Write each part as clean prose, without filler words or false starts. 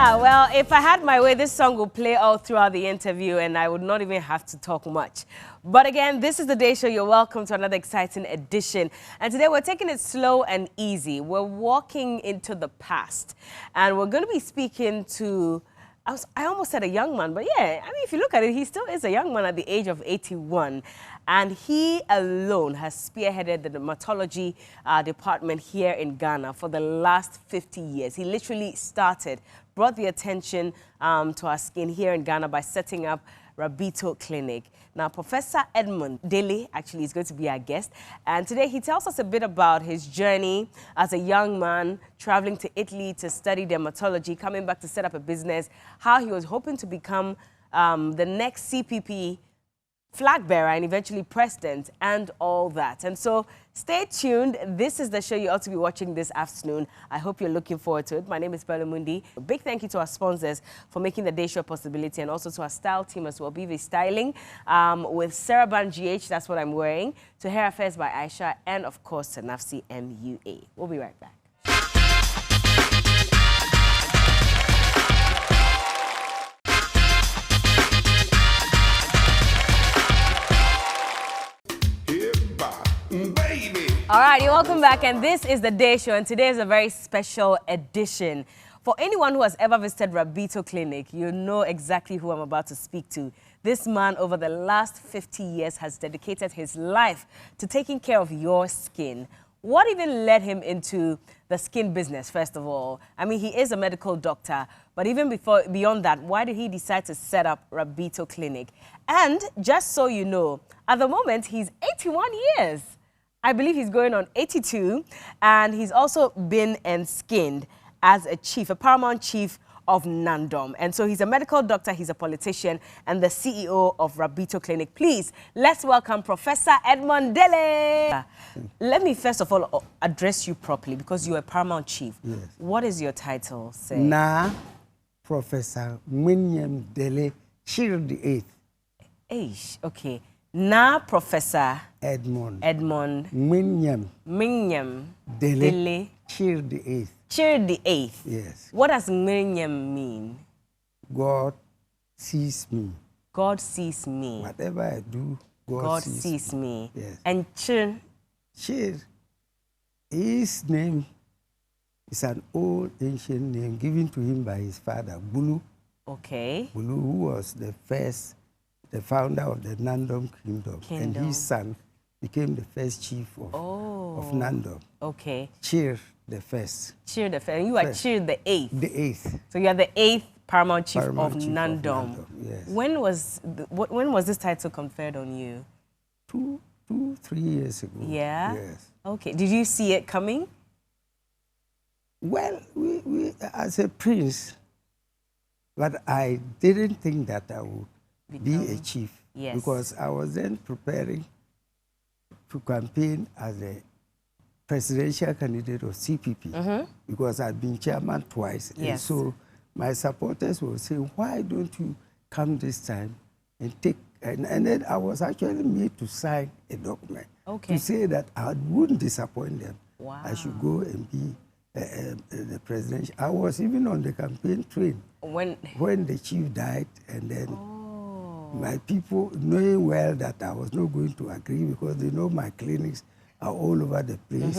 Well, if I had my way, this song would play all throughout the interview and I would not even have to talk much. But again, this is the Day Show. You're welcome to another exciting edition. And today we're taking it slow and easy. We're walking into the past. And we're going to be speaking to, I almost said a young man, but yeah, I mean, if you look at it, he still is a young man at the age of 81. And he alone has spearheaded the dermatology department here in Ghana for the last 50 years. He literally brought the attention to our skin here in Ghana by setting up Rabito Clinic. Now, Professor Edmund, Delle, actually is going to be our guest. And today he tells us a bit about his journey as a young man, traveling to Italy to study dermatology, coming back to set up a business, how he was hoping to become the next CPP flag bearer and eventually president and all that. And so stay tuned. This is the show you ought to be watching this afternoon. I hope you're looking forward to it. My name is Mundi. A big thank you to our sponsors for making the Day Show a possibility, and also to our style team as well, BV Styling with Saraban GH, that's what I'm wearing, to Hair Affairs by Aisha, and of course to Nafsi MUA. We'll be right back. All right, you're welcome back, and this is the Day Show, and today is a very special edition. For anyone who has ever visited Rabito Clinic, you know exactly who I'm about to speak to. This man, over the last 50 years, has dedicated his life to taking care of your skin. What even led him into the skin business, first of all? I mean, he is a medical doctor, but even beyond that, why did he decide to set up Rabito Clinic? And just so you know, at the moment, he's 81 years. I believe he's going on 82, and he's also been and skinned as a paramount chief of Nandom. And so he's a medical doctor, he's a politician, and the CEO of Rabito Clinic. Please, let's welcome Professor Edmund Delle. Let me first of all address you properly, because you're a paramount chief. Yes. What is your title, say? Na Professor William Delle, Chair the 8th. Eish, okay. Na Professor Edmund William Delle, Chair the 8th. Chair the 8th. Yes. What does William mean? God sees me. God sees me. Whatever I do, God sees me. Yes. And Chair? Chair, his name is an old ancient name given to him by his father, Bulu. Okay. Bulu, who was the founder of the Nandom Kingdom. And his son became the first chief of Nandom. Okay. Chair the first. Chair the first. And you are Chair the 8th. The 8th. So you are the 8th paramount chief of Nandom. Yes. When was this title conferred on you? 3 years ago. Yeah? Yes. Okay. Did you see it coming? Well, we as a prince, but I didn't think that I would be a chief. Yes. Because I was then preparing to campaign as a presidential candidate of CPP, because I'd been chairman twice. Yes. And so my supporters were saying, why don't you come this time and take, and then I was actually made to sign a document to say that I wouldn't disappoint them. Wow. I should go and be the presidential. I was even on the campaign train when the chief died, and then my people, knowing well that I was not going to agree, because they know my clinics are all over the place,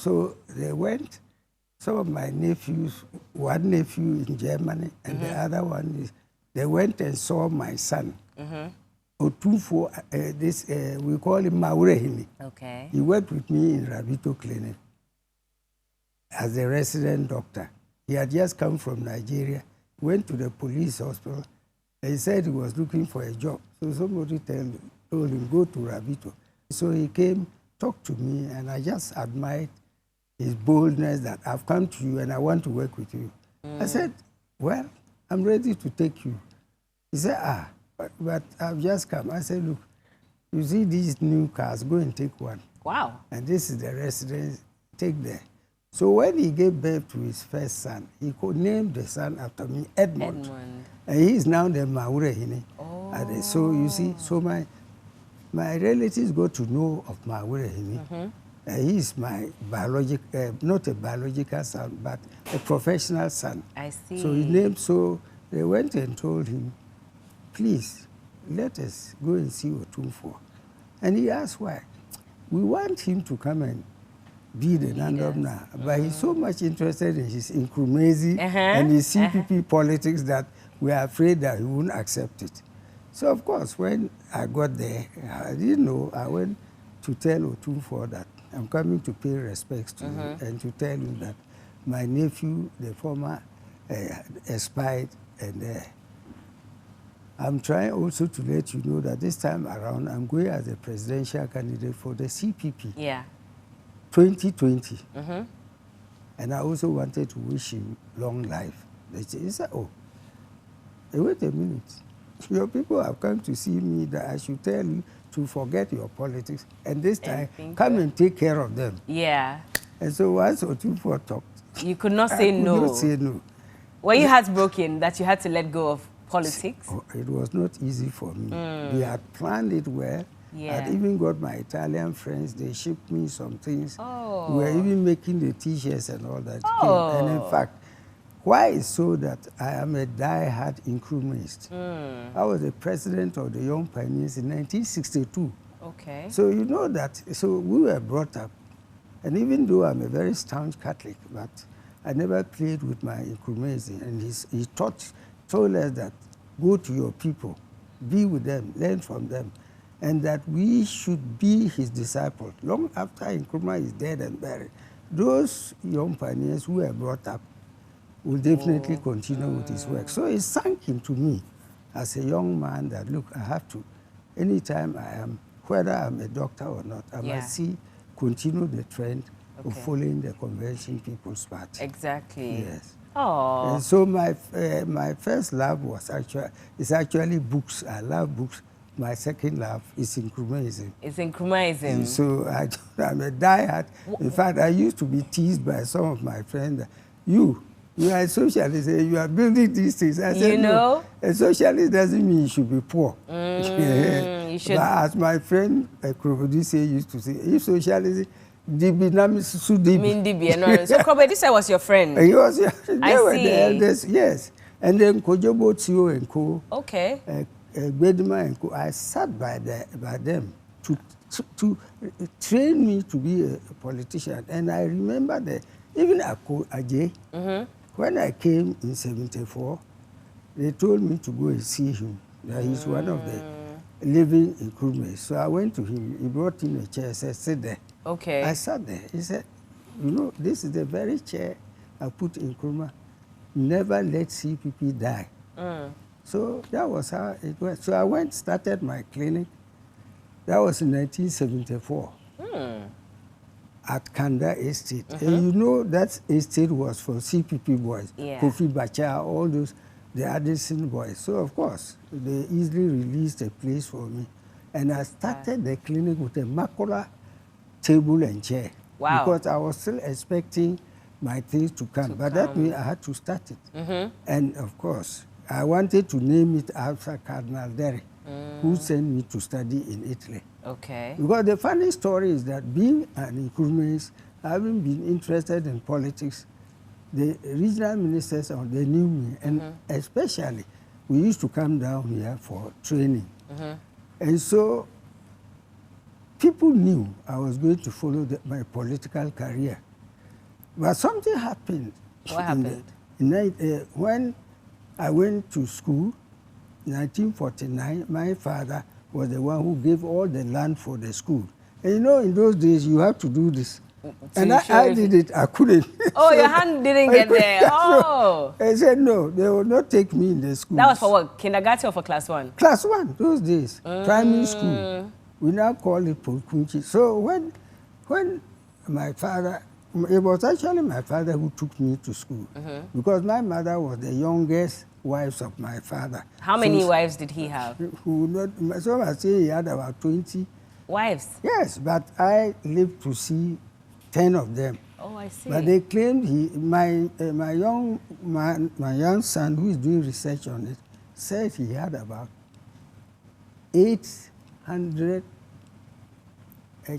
so they went. Some of my nephews, one nephew in Germany, and the other one they went and saw my son. Otufo, we call him Maurehini. Okay. He worked with me in Rabito Clinic as a resident doctor. He had just come from Nigeria, went to the police hospital. He said he was looking for a job. So somebody told him, go to Rabito. So he came, talked to me, and I just admired his boldness that I've come to you and I want to work with you. I said, well, I'm ready to take you. He said, but I've just come. I said, look, you see these new cars, go and take one. Wow. And this is the residence, take there. So when he gave birth to his first son, he could name the son after me, Edmund. And he is now the Maurehini. So you see, so my relatives got to know of Maurehini. He is my not a biological son, but a professional son. I see. So his name, so they went and told him, please, let us go and see Otumfuo. And he asked why. We want him to come and be the Nandom now, but he's so much interested in his Nkrumah and his CPP politics that we are afraid that he won't accept it. So, of course, when I got there, I didn't know. I went to tell Otumfuo that I'm coming to pay respects to you and to tell you that my nephew, the former, expired, and I'm trying also to let you know that this time around, I'm going as a presidential candidate for the CPP. Yeah. 2020. And I also wanted to wish him long life. He said, oh, wait a minute. Your people have come to see me that I should tell you to forget your politics and this time come and take care of them. Yeah. And so once Otumfuo talked, you could not say no. I could not say no. Were you heartbroken that you had to let go of politics? Oh, it was not easy for me. We had planned it well. Yeah. I even got my Italian friends. They shipped me some things. Oh. We were even making the T-shirts and all that. Oh. And in fact, why is so that I am a die-hard Nkrumahist. I was the president of the Young Pioneers in 1962. Okay. So you know that, so we were brought up, and even though I'm a very staunch Catholic, but I never played with my Nkrumahs, and he told us that go to your people, be with them, learn from them, and that we should be his disciples. Long after Nkrumah is dead and buried, those young pioneers who were brought up will definitely continue with his work. So it sank into me as a young man that, look, I have to, anytime I am, whether I'm a doctor or not, I must continue the trend of following the Convention People's Party. Exactly. Yes. Oh. And so my first love was actually books. I love books. My second love is Nkrumahism. It's Nkrumahism. So I'm a diehard. In fact, I used to be teased by some of my friends that you are a socialist, you are building these things. I said, no, a socialist doesn't mean you should be poor. You should. But as my friend Krokodise used to say, if socialism, Dibi Dibi. So Krokodise was your friend? He was, they were see. the eldest, yes. And then Kojobo Tio and Co. Okay. Bedma and Co. I sat by them to train me to be a politician. And I remember that even Ako Ajay, when I came in 74, they told me to go and see him. That he's one of the living Nkrumahs. So I went to him. He brought in a chair. I said, sit there. Okay. I sat there. He said, you know, this is the very chair I put in Nkrumah. Never let CPP die. So that was how it went. So I went, started my clinic. That was in 1974 at Kanda Estate. And you know that estate was for CPP boys, Kofi Bacha, all those, the Addison boys. So of course, they easily released a place for me. And I started the clinic with a Makola table and chair. Wow. Because I was still expecting my things to come. But that means I had to start it. And of course, I wanted to name it after Cardinal Delle, who sent me to study in Italy. Okay. Because the funny story is that being an Nkrumahist, having been interested in politics, the regional ministers, they knew me. And especially, we used to come down here for training. And so, people knew I was going to follow my political career. But something happened. What happened? When I went to school, 1949, my father was the one who gave all the land for the school. And you know, in those days, you have to do this. And I did it, I couldn't. Oh, so your hand didn't get there. Oh. I said, no, they will not take me in the school. That was for what, kindergarten or for class 1? Class 1, those days, primary school. We now call it Polkunchi. So when my father, it was actually my father who took me to school. Because my mother was the youngest wife of my father. How many wives did he have? Some I say he had about 20. Wives? Yes, but I lived to see 10 of them. Oh, I see. But they claimed my young son, who is doing research on it, said he had about 800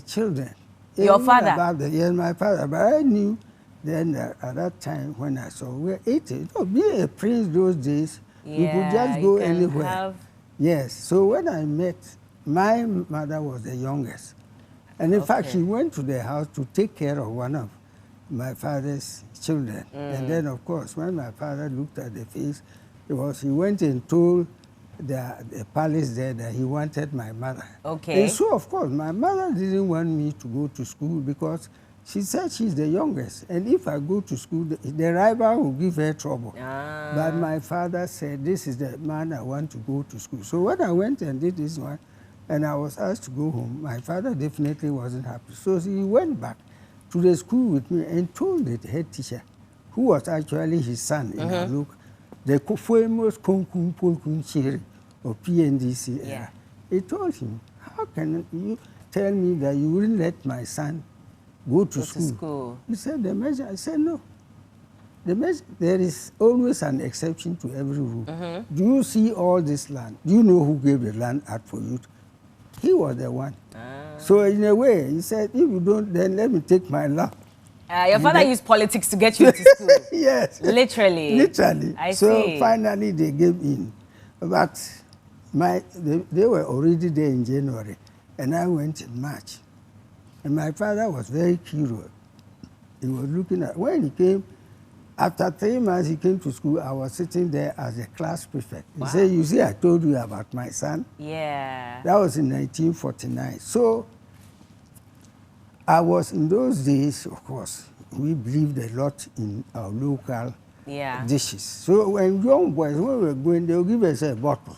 children Your father? About yes, my father. But I knew then at that time when I saw, we're 80. No, being a prince those days, you could just go anywhere. Yes. So when I met, my mother was the youngest. And in fact, she went to the house to take care of one of my father's children. And then, of course, when my father looked at the face, he went and told the palace there that he wanted my mother. Okay. And so, of course, my mother didn't want me to go to school because she said she's the youngest. And if I go to school, the rival will give her trouble. But my father said, this is the man I want to go to school. So when I went and did this one, and I was asked to go home, my father definitely wasn't happy. So he went back to the school with me and told the head teacher, who was actually his son in Aluk, the famous Konkun Polkun Chiri of PNDC era. He told him, how can you tell me that you wouldn't let my son go to school? He said, the measure. I said, no. The measure, there is always an exception to every rule. Do you see all this land? Do you know who gave the land out for you? He was the one. So in a way, he said, if you don't, then let me take my law. Your father used politics to get you to school. Yes. Literally. Literally. I so see. Finally they gave in. But they were already there in January, and I went in March. And my father was very curious. He was looking at, when he came, after 3 months he came to school, I was sitting there as a class prefect. He said, you see, I told you about my son. Yeah. That was in 1949. So I was, in those days, of course, we believed a lot in our local dishes. So when young boys, when we were going, they would give us a bottle.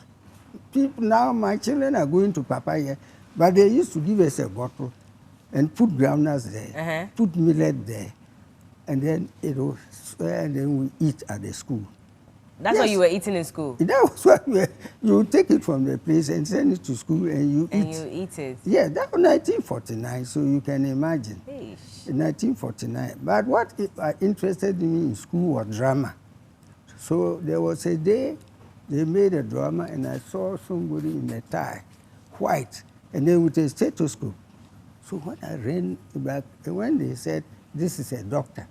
People, now my children are going to Papaya, but they used to give us a bottle and put groundnuts there, put millet there, and then and then we eat at the school. That's what you were eating in school? That was what you take it from the place and send it to school and you eat. And you eat it? Yeah, that was 1949, so you can imagine. In 1949. But what interested me in school was drama. So there was a day they made a drama and I saw somebody in a tie, white, and then with a stethoscope. So when I ran back, when they said, this is a doctor,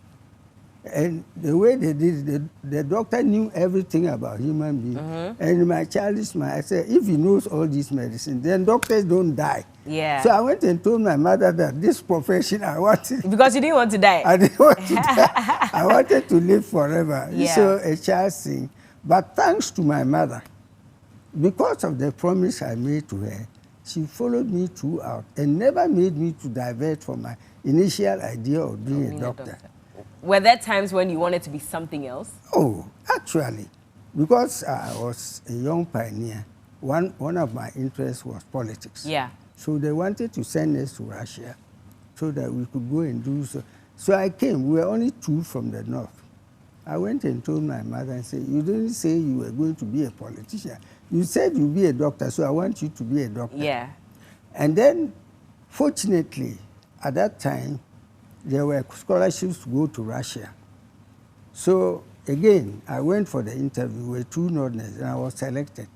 and the way they did it, the doctor knew everything about human beings. And in my childish mind, I said, if he knows all these medicines, then doctors don't die. Yeah. So I went and told my mother that this profession I wanted. Because you didn't want to die. I didn't want to die. I wanted to live forever. Yeah. So a child thing. But thanks to my mother, because of the promise I made to her, she followed me throughout and never made me to divert from my initial idea of being a doctor. Were there times when you wanted to be something else? Oh, actually, because I was a young pioneer, one of my interests was politics. Yeah. So they wanted to send us to Russia so that we could go and do so. So I came. We were only 2 from the north. I went and told my mother and said, you didn't say you were going to be a politician. You said you'd be a doctor, so I want you to be a doctor. Yeah. And then, fortunately, at that time, there were scholarships to go to Russia. So again, I went for the interview with 2 Northerners, and I was selected,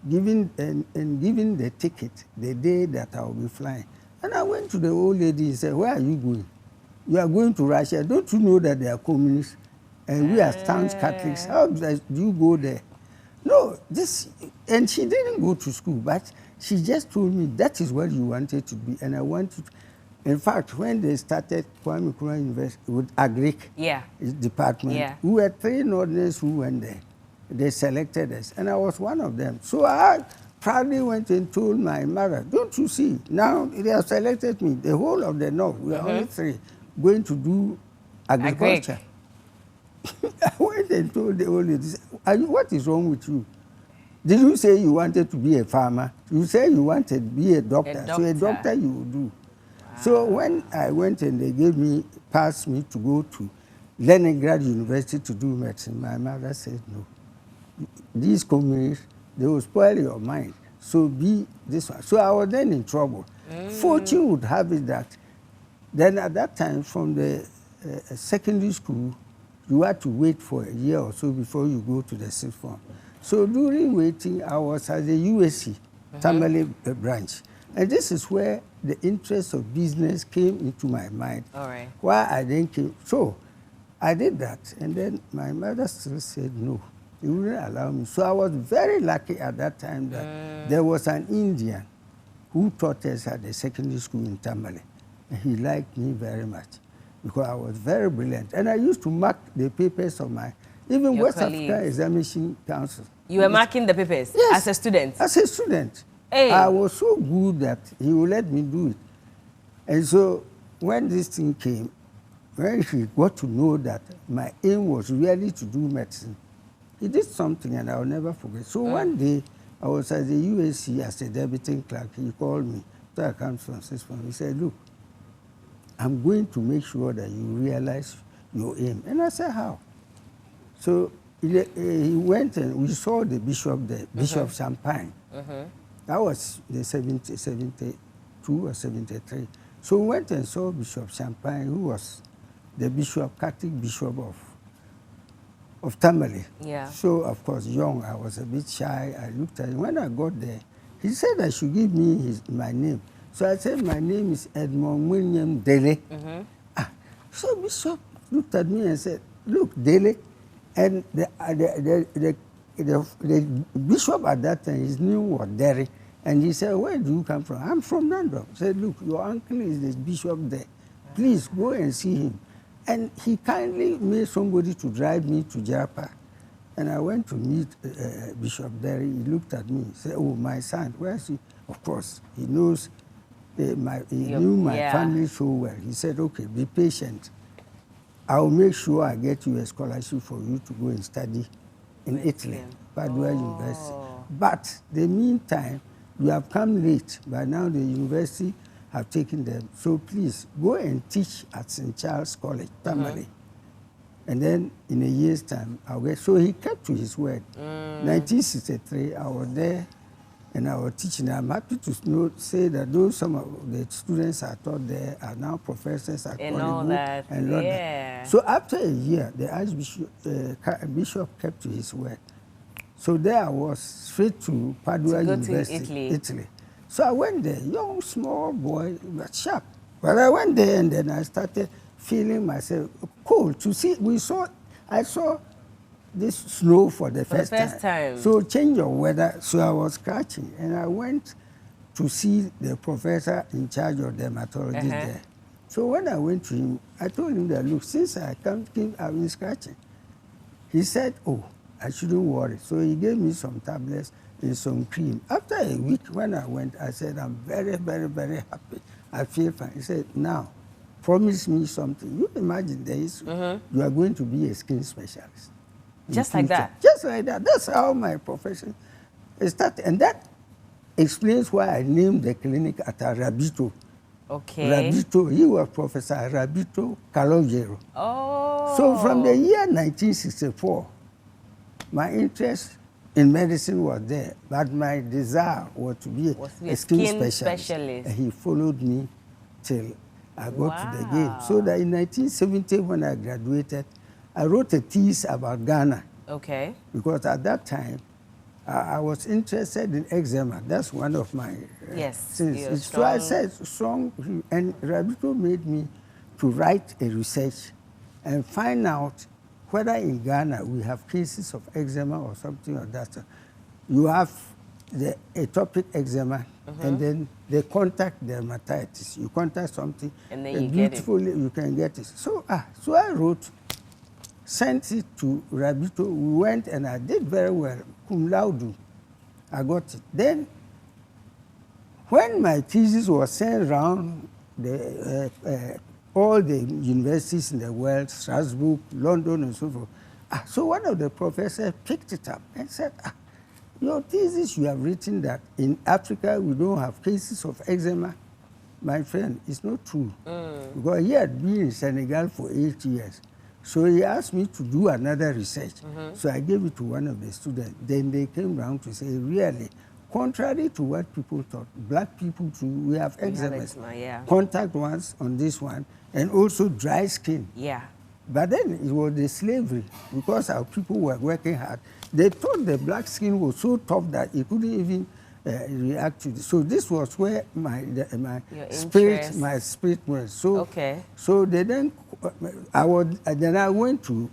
given the ticket the day that I will be flying. And I went to the old lady and said, where are you going? You are going to Russia. Don't you know that they are communists? And we are staunch Catholics. How do you go there? No, and she didn't go to school, but she just told me that is what you wanted to be, and I wanted. In fact, when they started Kwame Nkrumah University with Agric department, we were 3 Northerners who went there. They selected us, and I was one of them. So I proudly went and told my mother, don't you see, now they have selected me, the whole of the North, we are only 3, going to do agriculture. I went and told the old lady, what is wrong with you? Did you say you wanted to be a farmer? You said you wanted to be a doctor. So a doctor you will do. Wow. So when I went and they passed me to go to Leningrad University to do medicine, my mother said, no. These communists, they will spoil your mind. So be this one. So I was then in trouble. Fortune would have it that then at that time from the secondary school, you had to wait for a year or so before you go to the 6th form. So during waiting, I was at the USC, Tamale branch. And this is where the interest of business came into my mind. All right. Why I then came. So I did that. And then my mother still said no. He wouldn't allow me. So I was very lucky at that time that there was an Indian who taught us at the secondary school in Tamale. And he liked me very much because I was very brilliant. And I used to mark the papers of my, even Your West colleagues. African Examination Council. You were marking the papers Yes, as a student? As a student. Hey. I was so good that he would let me do it. And so when this thing came, when he got to know that my aim was really to do medicine, he did something and I'll never forget. So one day, I was at the UAC as a debuting clerk. He called me after I came from 6 months. He said, look, I'm going to make sure that you realize your aim. And I said, how? So he went and we saw the bishop there, Bishop Champagne. That was the 72 or 73. So we went and saw Bishop Champagne, who was the bishop, Catholic bishop of Tamale. Yeah. So, of course, young, I was a bit shy. I looked at him. When I got there, he said I should give me my name. So I said, my name is Edmund William Delle. So Bishop looked at me and said, look, Delle. And the bishop at that time, his name was Delle. And he said, where do you come from? I'm from Nandom. He said, look, your uncle is the bishop there. Please go and see him. And he kindly made somebody to drive me to Japa. And I went to meet Bishop Delle. He looked at me. He said, oh, my son, where is he? Of course, he knows, he knew my family so well. He said, okay, be patient. I'll make sure I get you a scholarship for you to go and study in Italy, Padua University. But the meantime, you have come late. By now, the university have taken them. So please, go and teach at St. Charles College, Tamale. And then in a year's time, I'll get. So he kept to his word. 1963, I was there and I was teaching. I'm happy to say that some of the students I taught there are now professors at and all that. And London. So after a year, the Archbishop Bishop kept to his word. So there I was, straight to Padua University, Italy. So I went there, young, small boy, but sharp. But I went there and then I started feeling myself cold to see. I saw this snow for the first time. So change of weather, so I was scratching. And I went to see the professor in charge of dermatology there. So when I went to him, I told him that, look, since I I've been scratching. He said, oh, I shouldn't worry. So he gave me some tablets and some cream. After a week, when I went, I said, I'm very, very, very happy. I feel fine. He said, now, promise me something. You imagine this, you are going to be a skin specialist. Just like that? Just like that. That's how my profession started. And that explains why I named the clinic at Rabito. Okay. Rabito, he was Professor Rabito Calogero. Oh. So from the year 1964, my interest in medicine was there, but my desire was to be a skin specialist. And he followed me till I got to the game. So that in 1970, when I graduated, I wrote a thesis about Ghana. Okay. Because at that time, I was interested in eczema. That's one of my things. So I said, strong, and Rabito made me to write a research and find out whether in Ghana we have cases of eczema or something like that. You have the atopic eczema and then the contact dermatitis. You contact something and then you can get it. So I wrote, sent it to Rabito. We went and I did very well, cum laude. I got it. Then, when my thesis was sent around all the universities in the world, Strasbourg, London, and so forth, so one of the professors picked it up and said, your thesis, you have written that in Africa we don't have cases of eczema. My friend, it's not true. Because he had been in Senegal for 8 years. So he asked me to do another research. So I gave it to one of the students. Then they came round to say, really, contrary to what people thought, black people too, we have eczema. Contact ones on this one, and also dry skin. But then it was the slavery, because our people were working hard. They thought the black skin was so tough that it couldn't even react to this. So this was where my spirit went. So okay. So they then then I went to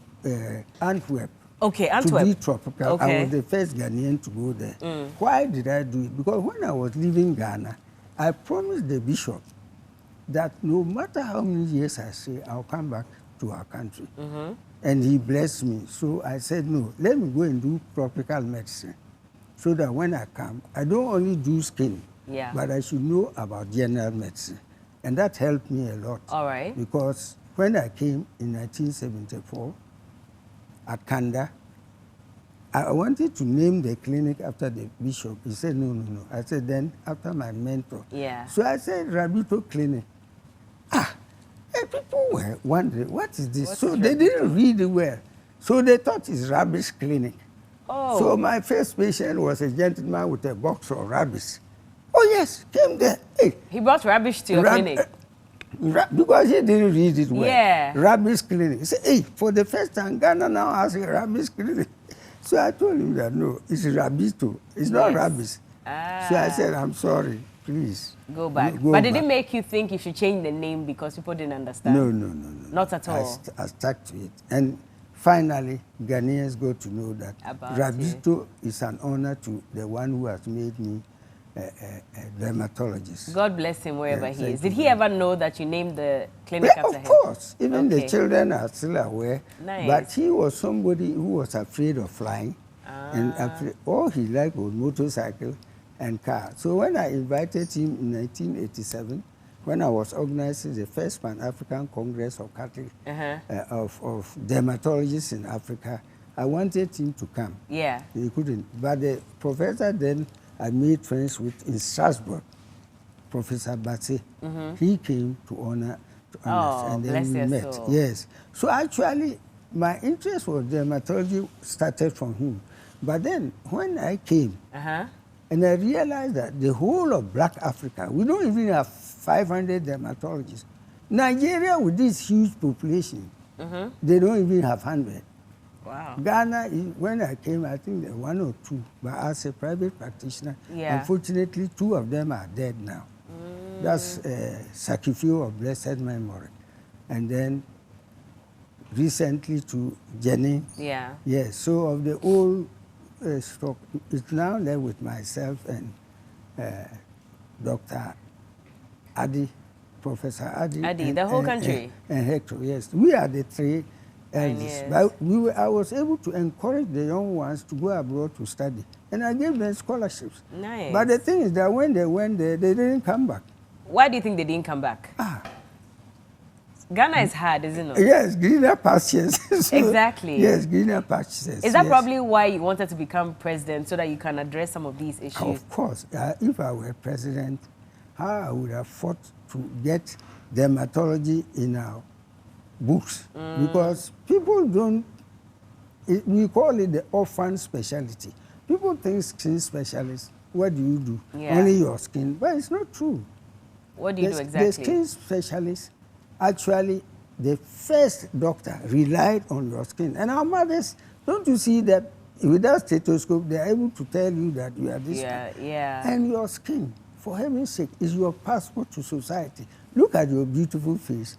Antwerp. Okay, Antwerp. To be tropical. Okay. I was the first Ghanaian to go there. Why did I do it? Because when I was leaving Ghana, I promised the bishop that no matter how many years I stay, I'll come back to our country. And he blessed me. So I said, no, let me go and do tropical medicine. So that when I come, I don't only do skin, but I should know about general medicine. And that helped me a lot. All right. Because when I came in 1974 at Kanda, I wanted to name the clinic after the bishop. He said, no, no, no. I said, then after my mentor. Yeah. So I said, Rabito Clinic. People were wondering, what is this? So they didn't read it well. So they thought it's rabies clinic. Oh. So my first patient was a gentleman with a box of rabies. Oh, yes, came there. Hey. He brought rabies to your clinic? Because he didn't read it well. Yeah. Rabies clinic. He said, hey, for the first time, Ghana now has a rabies clinic. So I told him that, no, it's Rabito. It's not rabies. So I said, I'm sorry, please. Go back. But did it make you think you should change the name because people didn't understand? No, no, no, no. Not at all? I stuck to it. And finally, Ghanaians got to know that Rabito is an honor to the one who has made me a dermatologist. God bless him wherever he is. Did he ever know that you named the clinic after him? Of course. Even the children are still aware. Nice. But he was somebody who was afraid of flying. And all he liked was motorcycle and car. So when I invited him in 1987, when I was organizing the first Pan-African Congress of Catholic, of dermatologists in Africa, I wanted him to come. Yeah. He couldn't. But the professor then I made friends with in Strasbourg, Professor Batse. He came to honor us, and then we met. Soul. Yes. So actually, my interest was dermatology started from him. But then when I came, and I realized that the whole of Black Africa, we don't even have 500 dermatologists. Nigeria, with this huge population, they don't even have 100. Wow. Ghana, when I came, I think there were 1 or 2. But as a private practitioner, unfortunately, 2 of them are dead now. That's Sakifio of blessed memory. And then recently to Jenny. Yeah. Yes, so of the old stock, it's now there with myself and Dr. Adi, Professor Adi. Adi, the whole country? And Hector, yes. We are the 3 elders. But I was able to encourage the young ones to go abroad to study. And I gave them scholarships. Nice. But the thing is that when they went there, they didn't come back. Why do you think they didn't come back? Ghana is hard, isn't it? Yes, greener pastures. So, exactly. Yes, greener pastures. Is that probably why you wanted to become president, so that you can address some of these issues? Of course. If I were president, how I would have fought to get dermatology in our books. Because people don't, we call it the orphan specialty. People think skin specialist, what do you do? Only your skin. But it's not true. What do you do exactly? The skin specialist, actually, the first doctor relied on your skin. And our mothers, don't you see that without stethoscope, they're able to tell you that you are this kind. And your skin, for heaven's sake, is your passport to society. Look at your beautiful face.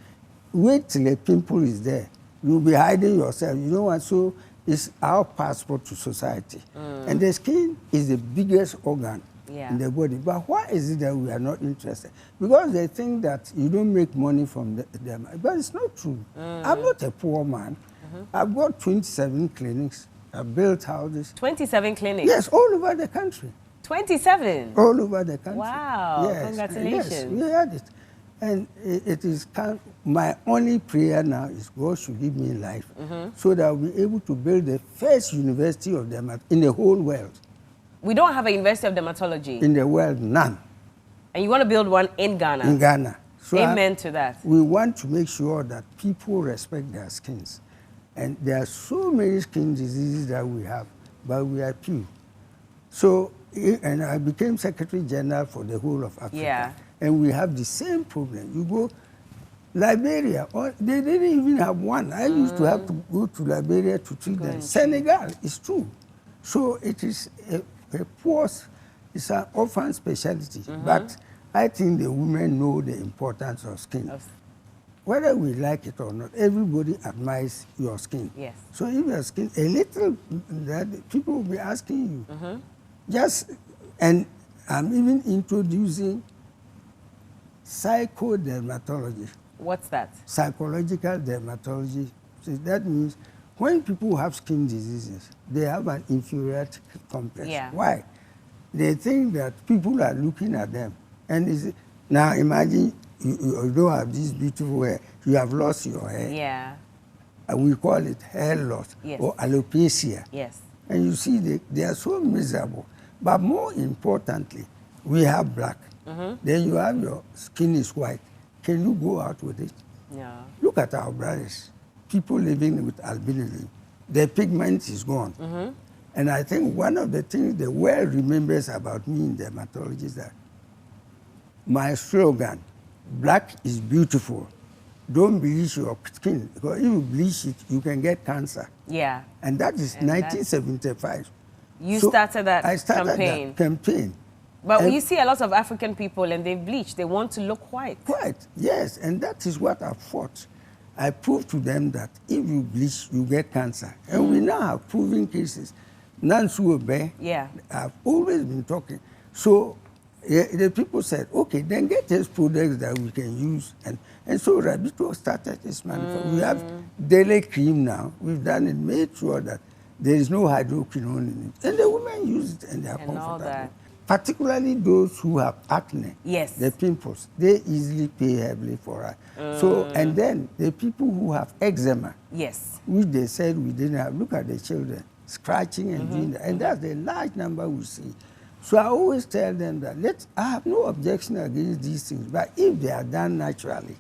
Wait till a pimple is there. You'll be hiding yourself. You don't want, so it's our passport to society. And the skin is the biggest organ in the body. But why is it that we are not interested? Because they think that you don't make money from them. But it's not true. I'm not a poor man. I've got 27 clinics. I've built houses. 27 clinics? Yes, all over the country. 27? All over the country. Wow, yes. Congratulations. Yes, we had it. And it is my only prayer now is God should give me life so that I'll be able to build the first university of dermatology in the whole world. We don't have a university of dermatology? In the world, none. And you want to build one in Ghana? In Ghana. So amen to that. We want to make sure that people respect their skins. And there are so many skin diseases that we have, but we are few. So, and I became Secretary General for the whole of Africa. And we have the same problem. You go Liberia, they didn't even have one. I used to have to go to Liberia to treat them. Senegal is true. So it is a poor It's an orphan specialty. But I think the women know the importance of skin. Whether we like it or not, everybody admires your skin. Yes. So if your skin, a little, that people will be asking you. And I'm even introducing psychodermatology. What's that? Psychological dermatology. So that means when people have skin diseases, they have an inferiority complex. Yeah. Why? They think that people are looking at them. And now imagine you don't have this beautiful hair. You have lost your hair. Yeah. And we call it hair loss or alopecia. Yes. And you see, they are so miserable. But more importantly, we have black. Then you have your skin is white. Can you go out with it? No. Look at our brothers, people living with albinism. Their pigment is gone. And I think one of the things the world remembers about me in dermatology is that my slogan, black is beautiful. Don't bleach your skin, because if you bleach it, you can get cancer. Yeah. And that is 1975. You So started that I started campaign. that campaign. But And you see a lot of African people and they bleach. They want to look white. White, yes. And that is what I fought. I proved to them that if you bleach, you get cancer. And we now have proven cases. Nansu Obe, I've always been talking. So the people said, okay, then get these products that we can use. And so Rabito started this manufacturing. We have Delle cream now. We've done it, made sure that there is no hydroquinone in it. And the women use it and they are comfortable. All that. Particularly those who have acne, the pimples, they easily pay heavily for it. So, and then the people who have eczema, which they said we didn't have, look at the children, scratching and doing that, and that's the large number we see. So I always tell them that I have no objection against these things, but if they are done naturally.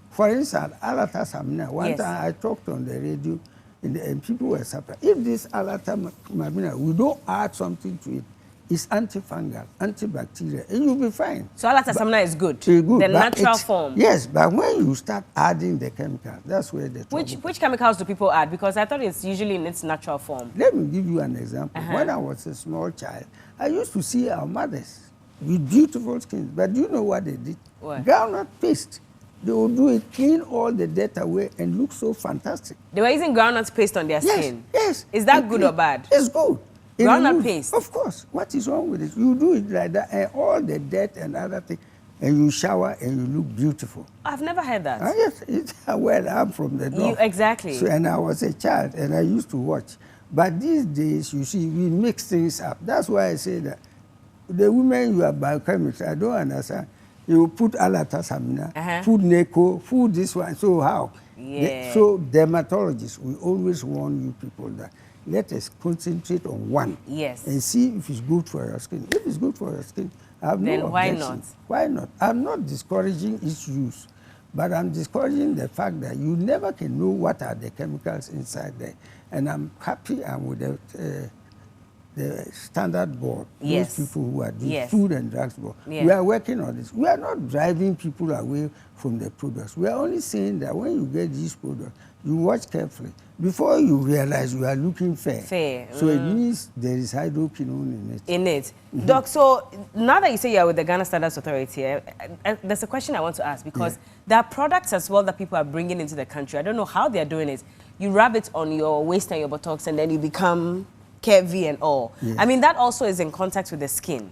For instance, Alata Samina, one time I talked on the radio, and people were surprised. If this Alata Samina, we don't add something to it, it's antifungal, antibacterial, and you'll be fine. So Alata Samina is good? It's good. The natural form? Yes, but when you start adding the chemicals, that's where the trouble. Which chemicals do people add? Because I thought it's usually in its natural form. Let me give you an example. When I was a small child, I used to see our mothers with beautiful skin, but do you know what they did? What? Groundnut paste. They would do it, clean all the dirt away, and look so fantastic. They were using groundnut paste on their skin? Yes. Is that good or bad? It's good. Groundnut paste? Of course. What is wrong with it? You do it like that, and all the dirt and other things, and you shower and you look beautiful. I've never heard that. Yes, well, I'm from the north. Exactly. So, and I was a child, and I used to watch. But these days, you see, we mix things up. That's why I say that the women you are biochemists, I don't understand. You put Alata Samina, put Neko, put this one. So how? So dermatologists, we always warn you people that let us concentrate on one. And see if it's good for your skin. If it's good for your skin, I have no objection. Why not? Why not? I'm not discouraging its use, but I'm discouraging the fact that you never can know what are the chemicals inside there. And I'm happy I'm with the standard board, those people who are doing food and drugs board. We are working on this. We are not driving people away from the products. We are only saying that when you get these products, you watch carefully. Before you realize you are looking fair. So it means there is hydroquinone in it. Doc, so now that you say you're with the Ghana Standards Authority, there's a question I want to ask, because there are products as well that people are bringing into the country. I don't know how they're doing it. You rub it on your waist and your buttocks, and then you become curvy and all. I mean, that also is in contact with the skin.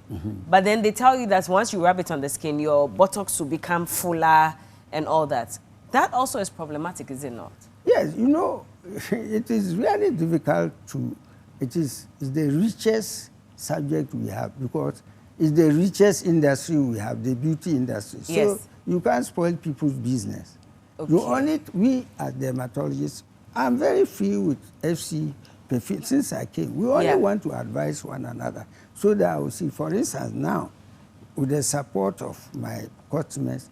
But then they tell you that once you rub it on the skin, your buttocks will become fuller and all that. That also is problematic, is it not? Yes, you know, it is really difficult to, it is the richest subject we have, because it's the richest industry we have, the beauty industry. So you can't spoil people's business. You only, we as dermatologists, I'm very free with FC. Since I came, we only want to advise one another, so that I will see, for instance, now, with the support of my customers,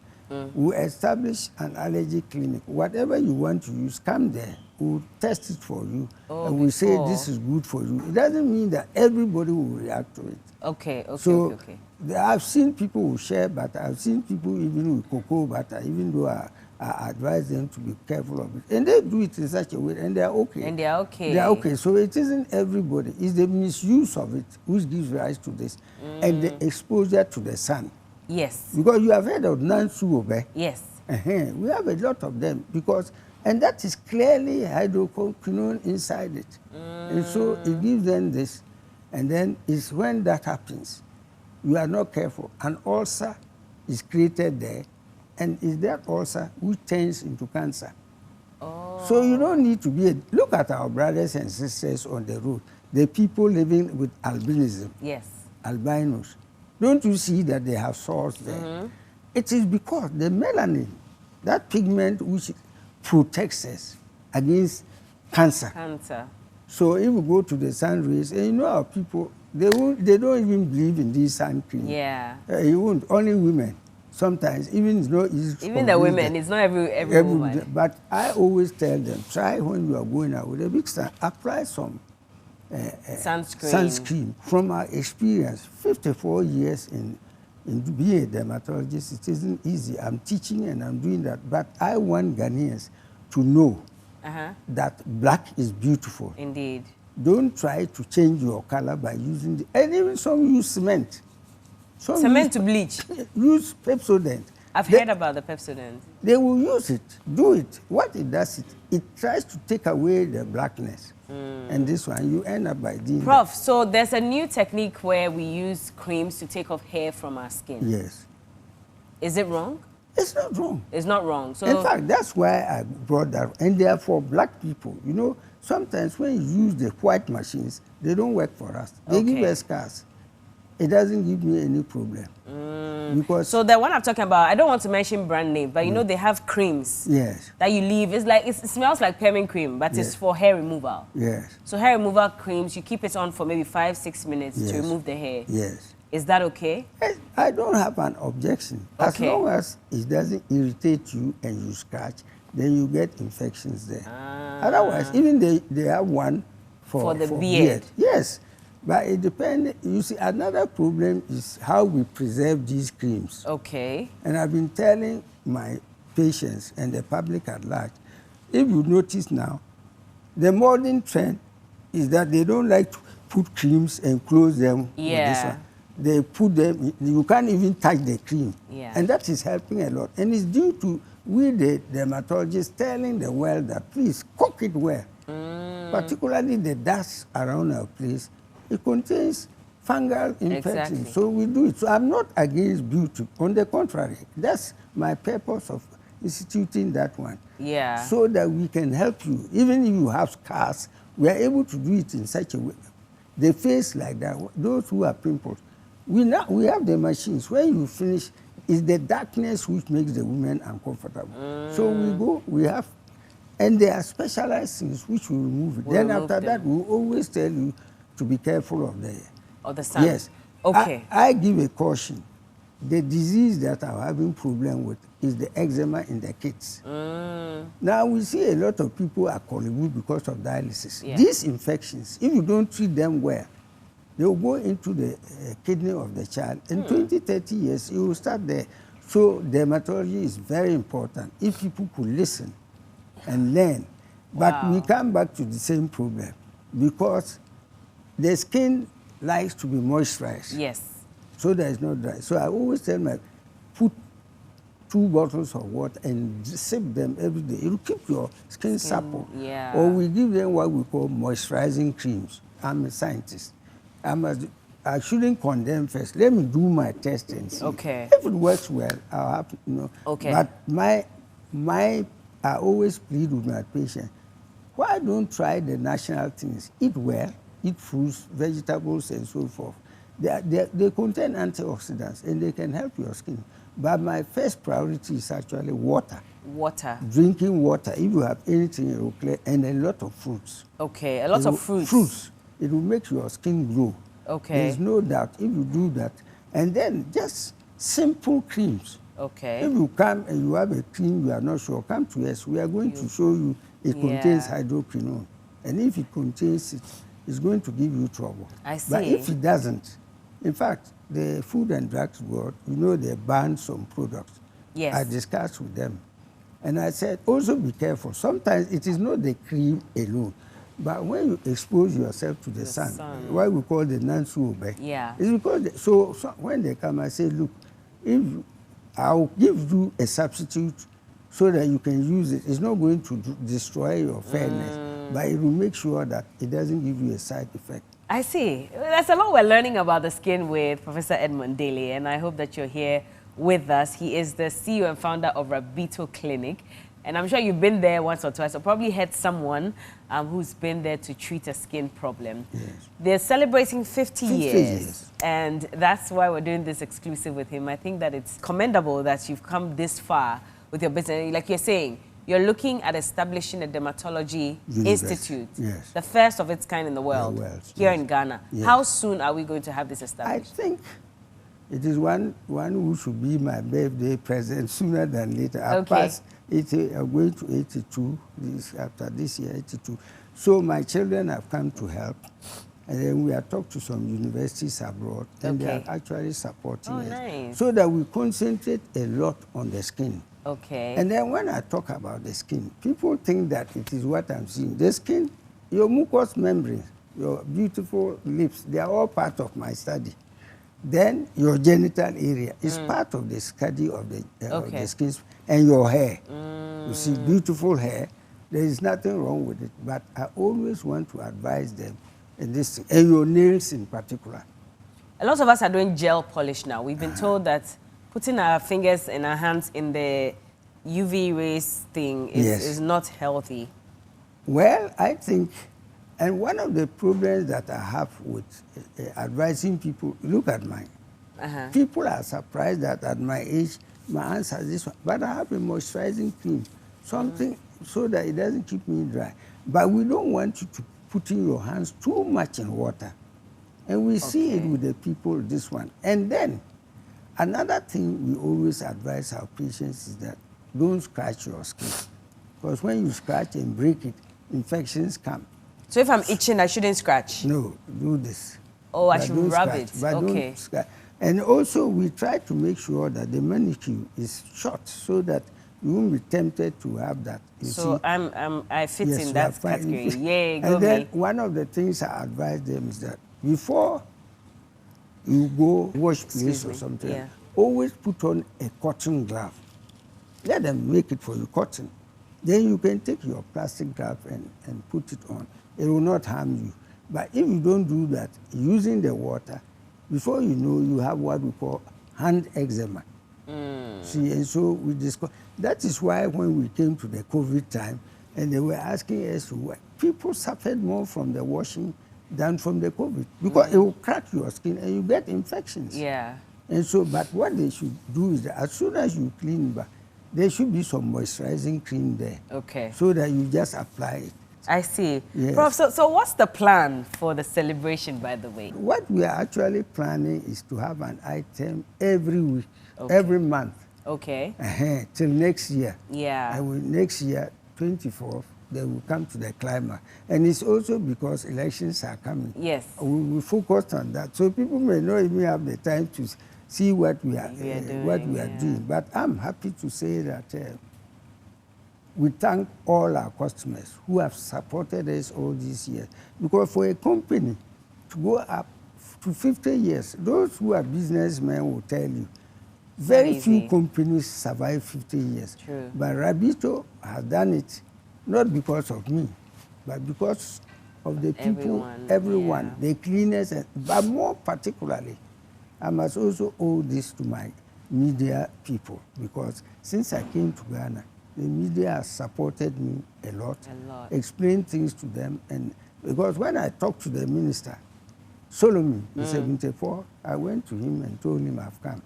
we establish an allergy clinic. Whatever you want to use, come there. We'll test it for you, and we say this is good for you. It doesn't mean that everybody will react to it. I've seen people who share butter. I've seen people even with cocoa butter, even though I advise them to be careful of it. And they do it in such a way, and they are okay. And they are okay. They are okay. So it isn't everybody. It's the misuse of it which gives rise to this, and the exposure to the sun. Yes. Because you have heard of Nansuobe. Yes. We have a lot of them because, and that is clearly hydroquinone inside it. And so it gives them this, and then it's when that happens, you are not careful. An ulcer is created there, and it's that ulcer which turns into cancer. Oh. So you don't need to be, look at our brothers and sisters on the road, the people living with albinism. Yes. Albinos. Don't you see that they have sores there? It is because the melanin, that pigment which protects us against cancer. So if you go to the sun rays, and you know our people, they don't even believe in these sun cream. Yeah. You won't, only women. Sometimes, even it's not easy. Even the women, it's not every woman. But I always tell them, try when you are going out with a big sun, apply some sunscreen. From our experience, 54 years in being a dermatologist, it isn't easy. I'm teaching and I'm doing that. But I want Ghanaians to know that black is beautiful. Indeed. Don't try to change your color by using and even some use cement. Cement to bleach. Use Pepsodent. I've heard about the Pepsodent. They will use it, do it. What it does, it tries to take away the blackness. And this one, you end up by doing Prof, so there's a new technique where we use creams to take off hair from our skin. Yes. Is it wrong? It's not wrong. It's not wrong. So in fact, that's why I brought that. And therefore, black people, you know, sometimes when you use the white machines, they don't work for us. They give us scars. It doesn't give me any problem. Because so the one I'm talking about, I don't want to mention brand name, but you know they have creams. Yes. That you leave. It's like it smells like peppermint cream, but it's for hair removal. Yes. So hair removal creams, you keep it on for maybe 5-6 minutes to remove the hair. Yes. Is that okay? I don't have an objection. As long as it doesn't irritate you and you scratch, then you get infections there. Otherwise, even they have one for the beard. Yes. But it depends. You see, another problem is how we preserve these creams. Okay. And I've been telling my patients and the public at large, if you notice now, the modern trend is that they don't like to put creams and close them with this one. They put them, you can't even touch the cream. And that is helping a lot. And it's due to we, the dermatologists, telling the world that please cook it well. Particularly the dust around our place. It contains fungal infections, so we do it. So I'm not against beauty. On the contrary, that's my purpose of instituting that one. Yeah. So that we can help you. Even if you have scars, we are able to do it in such a way. The face like that, those who have pimples, we have the machines. When you finish, it's the darkness which makes the women uncomfortable. So we have, and there are specialized things which will remove it. Then after that, we always tell you to be careful of the sun. Yes. Okay. I give a caution. The disease that I'm having problem with is the eczema in the kids. Now we see a lot of people are colorable because of dialysis. These infections, if you don't treat them well, they will go into the kidney of the child. In 20, 30 years, it will start there. So dermatology is very important. If people could listen and learn. But we come back to the same problem because the skin likes to be moisturized. Yes. So that it's not dry. So I always tell my, put 2 bottles of water and sip them every day. It will keep your skin supple. Or we give them what we call moisturizing creams. I'm a scientist. I shouldn't condemn first. Let me do my test and see. Okay. If it works well, I'll have, you know. Okay. But I always plead with my patient, why don't try the national things? Eat well. Eat fruits, vegetables, and so forth. They contain antioxidants, and they can help your skin. But my first priority is actually water. Water. Drinking water. If you have anything, it will clear, and a lot of fruits. Okay, a lot of fruits. Fruits. It will make your skin glow. Okay. There's no doubt if you do that. And then just simple creams. Okay. If you come and you have a cream you are not sure, come to us. We are going to show you it contains hydroquinone. And if it contains it, it's going to give you trouble. I see. But if it doesn't, in fact, the Food and Drugs Board, you know, they banned some products. Yes. I discussed with them. And I said, also be careful. Sometimes it is not the cream alone, but when you expose yourself to the sun, what we call the non-sobe, it's because, so when they come, I say, look, if I'll give you a substitute so that you can use it. It's not going to destroy your fairness, but it will make sure that it doesn't give you a side effect. I see. There's a lot we're learning about the skin with Professor Edmund Delle, and I hope that you're here with us. He is the CEO and founder of Rabito Clinic, and I'm sure you've been there once or twice, or probably had someone who's been there to treat a skin problem. Yes. They're celebrating 50 years, and that's why we're doing this exclusive with him. I think that it's commendable that you've come this far with your business. Like you're saying, you're looking at establishing a dermatology institute, the first of its kind in the world, here in Ghana. How soon are we going to have this established? I think it is one who should be my birthday present sooner than later. I passed 80, I'm going to 82 after this year, 82. So my children have come to help. And then we have talked to some universities abroad, and they are actually supporting us. So that we concentrate a lot on the skin. And then when I talk about the skin, people think that it is what I'm seeing. The skin, your mucous membrane, your beautiful lips, they are all part of my study. Then your genital area is part of the study of the skin, and your hair. You see, beautiful hair, there is nothing wrong with it, but I always want to advise them in this, and your nails in particular. A lot of us are doing gel polish now. We've been told that putting our fingers and our hands in the UV rays thing is not healthy. Well, I think, and one of the problems that I have with advising people, look at mine. People are surprised that at my age, my hands are this one, but I have a moisturizing cream, something so that it doesn't keep me dry. But we don't want you to put in your hands too much in water. And we see it with the people, this one. And then, another thing we always advise our patients is that don't scratch your skin. Because when you scratch and break it, infections come. So if I'm itching, I shouldn't scratch? No, do this. Oh, I should rub it. But don't scratch. And also, we try to make sure that the manicure is short so that you won't be tempted to have that. So I fit in that category. Yay, go And then one of the things I advise them is that before you go wash place or something, always put on a cotton glove. Let them make it for you, cotton. Then you can take your plastic glove and put it on. It will not harm you. But if you don't do that, using the water, before you know, you have what we call hand eczema. See, and so we discuss. That is why when we came to the COVID time, and they were asking us, people suffered more from the washing than from the COVID, because it will crack your skin and you get infections. And so, but what they should do is that as soon as you clean back, there should be some moisturizing cream there. So that you just apply it. I see. Prof, so what's the plan for the celebration, by the way? What we are actually planning is to have an item every week, every month. Till next year. And next year, 24th, they will come to the climax. And it's also because elections are coming. We focus on that. So people may not even have the time to see what we are doing. But I'm happy to say that we thank all our customers who have supported us all these years. Because for a company to go up to 50 years, those who are businessmen will tell you, very few companies survive 50 years. But Rabito has done it, not because of me, but because of the people, everyone, the cleaners, but more particularly, I must also owe this to my media people, because since I came to Ghana, the media has supported me a lot. Explained things to them, and because when I talked to the minister, Solomon, in 74, I went to him and told him I've come.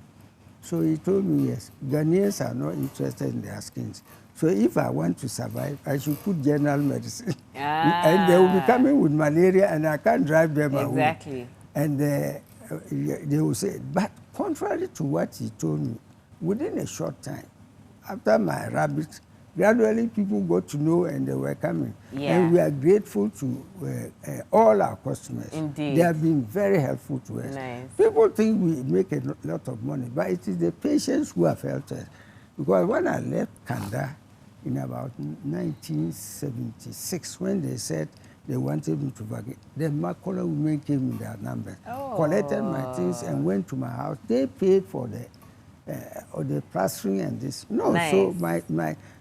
So he told me, yes, Ghanaians are not interested in their skins. So if I want to survive, I should put general medicine. And they will be coming with malaria, and I can't drive them away. And they will say, but contrary to what he told me, within a short time, after my rabbit, gradually people got to know and they were coming. And we are grateful to all our customers. They have been very helpful to us. People think we make a lot of money, but it is the patients who have helped us. Because when I left Kanda, in about 1976 when they said they wanted me to vacate. The Makola women came in their numbers, collected my things and went to my house. They paid for the plastering and this. No, nice. So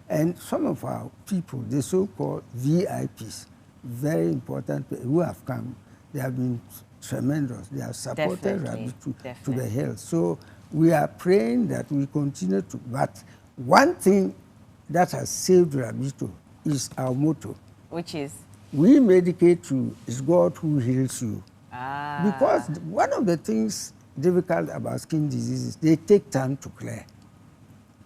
and some of our people, the so-called VIPs, very important, who have come, they have been tremendous. They have supported Rabito to the hill. So we are praying that we continue to, but one thing that has saved Rabito is our motto. Which is? We medicate you, it's God who heals you. Ah. Because one of the things difficult about skin diseases, they take time to clear.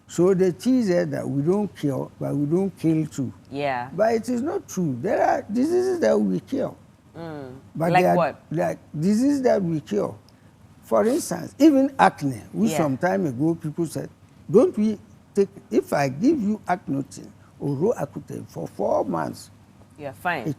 So the tease is that we don't cure, but we don't kill too. Yeah. But it is not true. There are diseases that we cure. But like they are, what? Like diseases that we cure. For instance, even acne, which some time ago people said, don't we take, if I give you acnotin or Roaccutane for 4 months, you're fine. It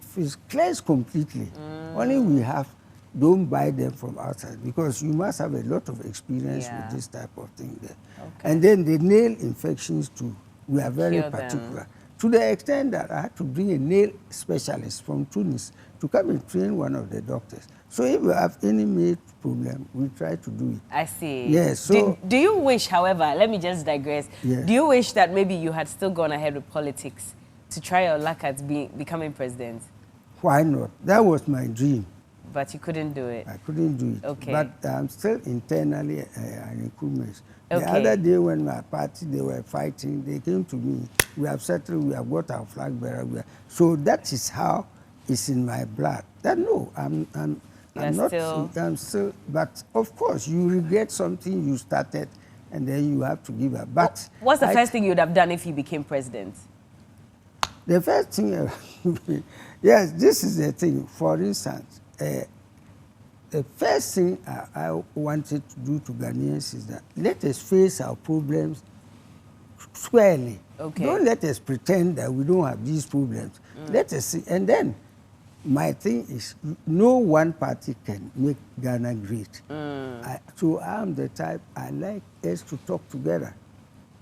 clears completely. Only we have, don't buy them from outside because you must have a lot of experience with this type of thing there. Okay. And then the nail infections too, we are very particular. To the extent that I had to bring a nail specialist from Tunis to come and train one of the doctors. So if you have any nail problem, we try to do it. I see. Yes. So do you wish, however, let me just digress. Yes. Do you wish that maybe you had still gone ahead with politics to try your luck at becoming president? Why not? That was my dream. But you couldn't do it. I couldn't do it. Okay. But I'm still internally an improvement. Okay. The other day when my party, they were fighting, they came to me. We have settled, we have got our flag bearer. So that is how it's in my blood. That no, I'm still, but of course you regret something you started and then you have to give up. But what's the first thing you'd have done if you became president? The first thing, yes, this is the thing. For instance, the first thing I wanted to do to Ghanaians is that let us face our problems squarely. Okay. Don't let us pretend that we don't have these problems. Let us see. And then my thing is no one party can make Ghana great. So I'm the type, I like us to talk together.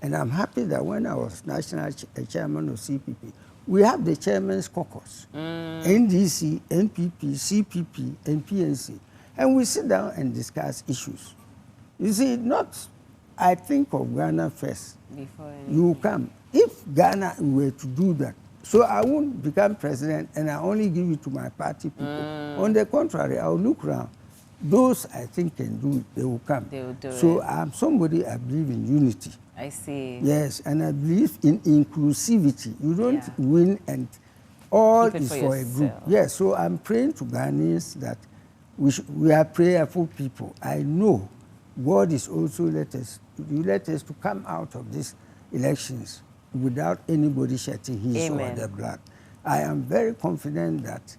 And I'm happy that when I was national chairman of CPP, we have the chairman's caucus, NDC, NPP, CPP, and PNC. And we sit down and discuss issues. You see, I think of Ghana first. You come. If Ghana were to do that, so I won't become president and I only give it to my party people. On the contrary, I'll look around. Those I think can do it, they will come. They will do it. So I'm somebody, I believe in unity. I see. Yes, and I believe in inclusivity. You don't win and all is for a group. Yes, so I'm praying to Ghanaians that we are prayerful people. I know God is also let us to come out of these elections without anybody shedding his or their blood. I am very confident that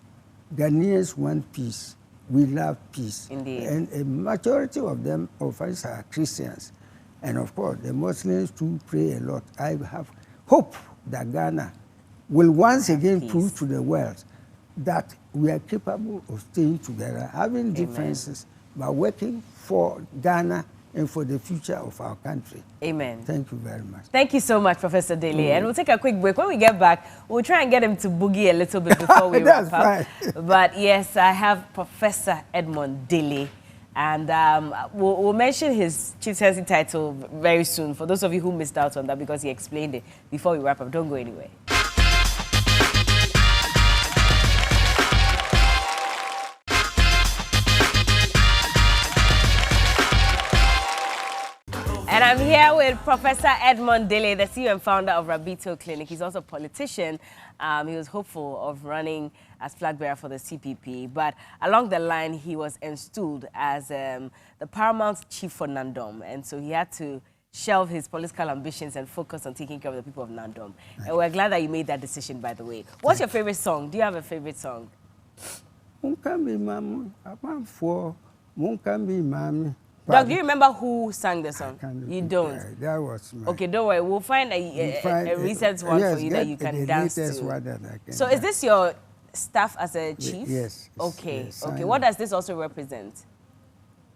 Ghanaians want peace. We love peace. Indeed. And a majority of us are Christians. And of course, the Muslims too pray a lot. I have hope that Ghana will once again prove to the world that we are capable of staying together, having differences, but working for Ghana and for the future of our country. Amen. Thank you very much. Thank you so much, Professor Delle. And we'll take a quick break. When we get back, we'll try and get him to boogie a little bit before we wrap up. But yes, I have Professor Edmund Delle. And we'll mention his chieftaincy title very soon for those of you who missed out on that because he explained it before we wrap up. Don't go anywhere. And I'm here with Professor Edmund Delle, the CEO and founder of Rabito Clinic. He's also a politician. He was hopeful of running as flag bearer for the CPP, but along the line, he was installed as the paramount chief for Nandom, and so he had to shelve his political ambitions and focus on taking care of the people of Nandom. And we're glad that you made that decision, by the way. What's your favorite song? Do you have a favorite song? Doug, do you remember who sang the song? You don't? That was my... Okay, don't worry. We'll find a recent one for you that you can dance to. So is this your staff as a chief? Yes. Okay, yes, okay. What does this also represent?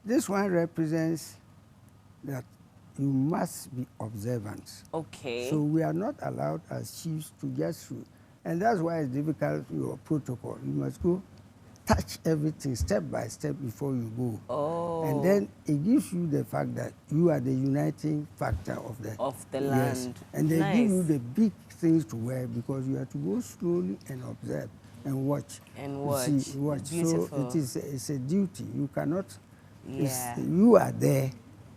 This one represents that you must be observant. Okay. So we are not allowed as chiefs to just shoot. And that's why it's difficult, your protocol. You must go touch everything step by step before you go. Oh. And then it gives you the fact that you are the uniting factor of the land. And they Nice. give you the big things to wear because you have to go slowly and observe and watch. And watch. You see, watch. Beautiful. So it's a duty. You cannot, yeah. you are there.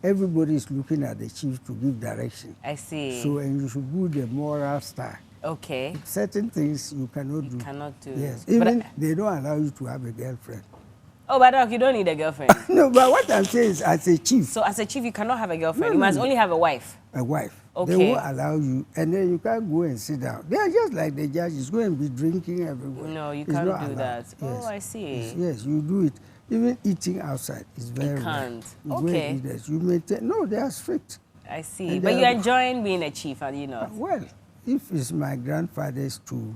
Everybody is looking at the chief to give direction. I see. So, and you should do the moral star. Okay. Certain things you cannot do. Cannot do. Yes. Even they don't allow you to have a girlfriend. Oh, but Doc, you don't need a girlfriend. No, but what I'm saying is, as a chief. So as a chief, you cannot have a girlfriend. You must only have a wife. A wife. Okay. They won't allow you, and then you can't go and sit down. They are just like the judges, go and be drinking everywhere. No, you it's can't not do allowed. that. Yes. Oh, I see. Yes, you do it. Even eating outside is very can't. rare. Okay. You maintain. No, they are strict. I see. And But you're enjoying being a chief, are you not? Well, if it's my grandfather's too,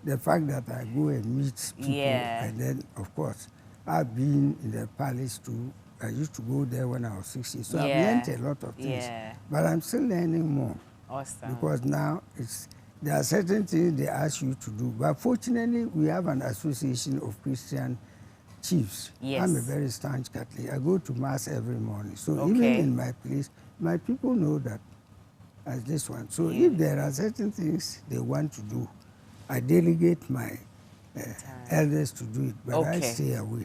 the fact that I go and meet people, and then, of course, I've been in the palace too. I used to go there when I was 60, so I've learned a lot of things. Yeah. But I'm still learning more. Awesome. Because now there are certain things they ask you to do. But fortunately, we have an association of Christian chiefs. Yes. I'm a very staunch Catholic. I go to Mass every morning. So even in my place, my people know that as this one. So if there are certain things they want to do, I delegate my elders to do it, but I stay away.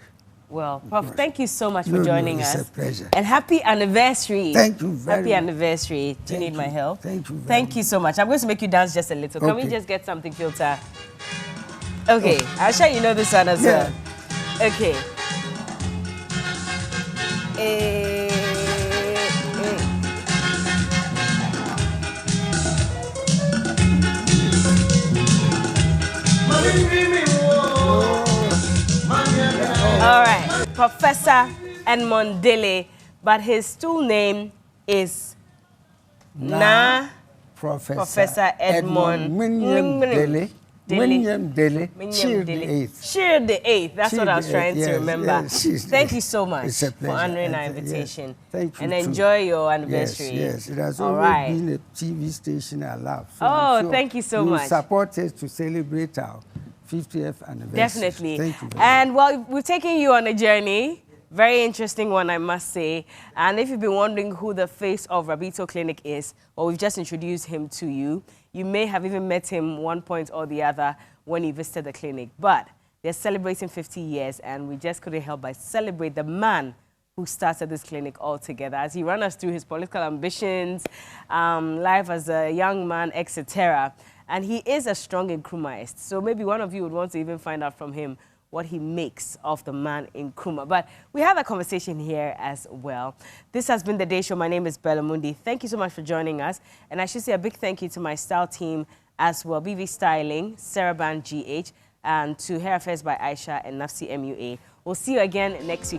Well, Prof, thank you so much for joining us. It's a pleasure. And happy anniversary. Thank you very much. Happy anniversary. Do you need my help? Thank you very Thank you so much. I'm going to make you dance just a little. Can we just get something filter? Okay. I'm sure you know this one as well. Okay. All right, Professor Edmund Delle, but his stool name is Professor Edmund Delle. William Delle. Shir the 8th. That's what I was trying to remember. Thank you so much for honoring our invitation. Thank you. And enjoy your anniversary. Yes, it has always been a TV station I love. So thank you so much. Support us to celebrate our 50th anniversary. Definitely. Thank you very much. And well, we've taken you on a journey. Very interesting one, I must say. And if you've been wondering who the face of Rabito Clinic is, well, we've just introduced him to you. You may have even met him one point or the other when you visited the clinic. But they're celebrating 50 years, and we just couldn't help but celebrate the man who started this clinic altogether as he ran us through his political ambitions, life as a young man, etc. And he is a strong Nkrumahist. So maybe one of you would want to even find out from him what he makes of the man in Nkrumah. But we have a conversation here as well. This has been The Day Show. My name is Bella Mundi. Thank you so much for joining us. And I should say a big thank you to my style team as well, BV Styling, Sarah Ban GH, and to Hair Affairs by Aisha and Nafsi MUA. We'll see you again next week.